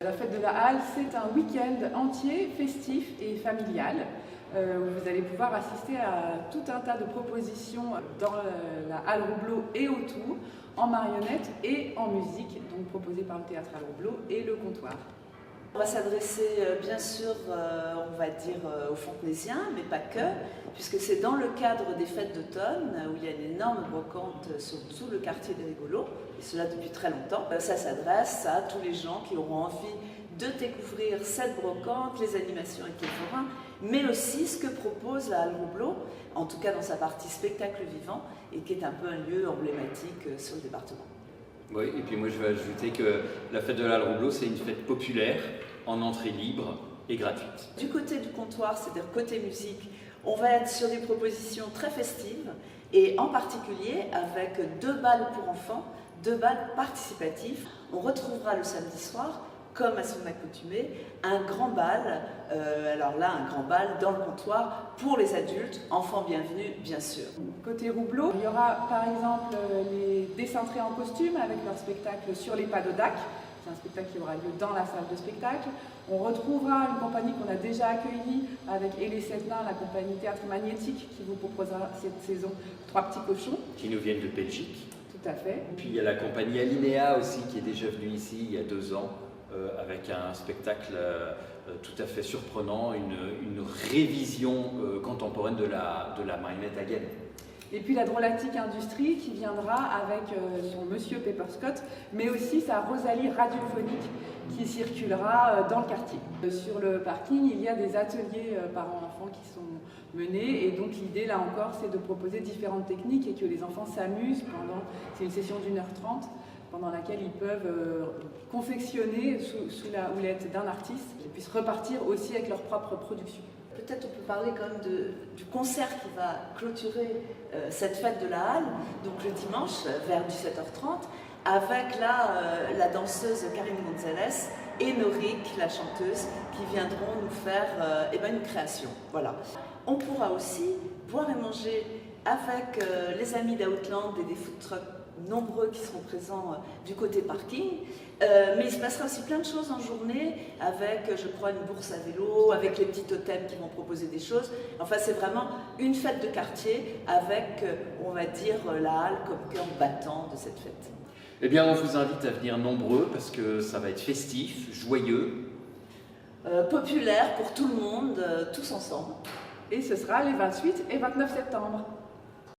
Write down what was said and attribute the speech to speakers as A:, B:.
A: La fête de la Halle, c'est un week-end entier festif et familial où vous allez pouvoir assister à tout un tas de propositions dans la Halle Roubleau et autour, en marionnettes et en musique, donc proposées par le Théâtre Halle Roubleau et le Comptoir.
B: On va s'adresser bien sûr, on va dire, aux Fontenaisiens, mais pas que, puisque c'est dans le cadre des fêtes d'automne où il y a une énorme brocante sur tout le quartier des Rigolos, et cela depuis très longtemps. Ça s'adresse à tous les gens qui auront envie de découvrir cette brocante, les animations avec les forains, mais aussi ce que propose la Halle Roubleau, en tout cas dans sa partie spectacle vivant, et qui est un peu un lieu emblématique sur le département.
C: Oui, et puis moi je vais ajouter que la fête de la Halle Roubleau, c'est une fête populaire, en entrée libre et gratuite.
B: Du côté du comptoir, c'est-à-dire côté musique, on va être sur des propositions très festives, et en particulier avec 2 bals pour enfants, 2 bals participatifs. On retrouvera le samedi soir, comme à son accoutumée, un grand bal, alors là un grand bal dans le comptoir pour les adultes, enfants bienvenus bien sûr.
A: Côté Roubleau, il y aura par exemple les Décintrés en costume avec leur spectacle Sur les pas de Dac. C'est un spectacle qui aura lieu dans la salle de spectacle. On retrouvera une compagnie qu'on a déjà accueillie avec Et les Sept Nains, la compagnie Théâtre Magnétique qui vous proposera cette saison 3 petits cochons.
C: Qui nous viennent de Belgique.
A: Tout à fait.
C: Puis il y a la compagnie Alinéa aussi qui est déjà venue ici il y a 2 ans avec un spectacle tout à fait surprenant, une révision contemporaine de la marionnette à gaine.
A: Et puis la Drôlatique Industrie qui viendra avec son Monsieur Pepperscott, mais aussi sa Rosalie radiophonique qui circulera dans le quartier. Sur le parking, il y a des ateliers parents-enfants qui sont menés, et donc l'idée là encore c'est de proposer différentes techniques et que les enfants s'amusent c'est une session d'1h30 pendant laquelle ils peuvent confectionner sous la houlette d'un artiste et puissent repartir aussi avec leur propre production.
B: Peut-être on peut parler quand même du concert qui va clôturer cette fête de la Halle, donc le dimanche vers 17h30, avec la danseuse Karine Gonzalez et Norik, la chanteuse, qui viendront nous faire une création. Voilà. On pourra aussi boire et manger avec les amis d'Outland et des food trucks nombreux qui seront présents du côté parking, mais il se passera aussi plein de choses en journée avec, je crois, une bourse à vélo, avec les petits totems qui vont proposer des choses. Enfin, c'est vraiment une fête de quartier avec, on va dire, la Halle comme cœur battant de cette fête.
C: Eh bien, on vous invite à venir nombreux parce que ça va être festif, joyeux.
B: Populaire pour tout le monde, tous ensemble.
A: Et ce sera les 28 et 29 septembre.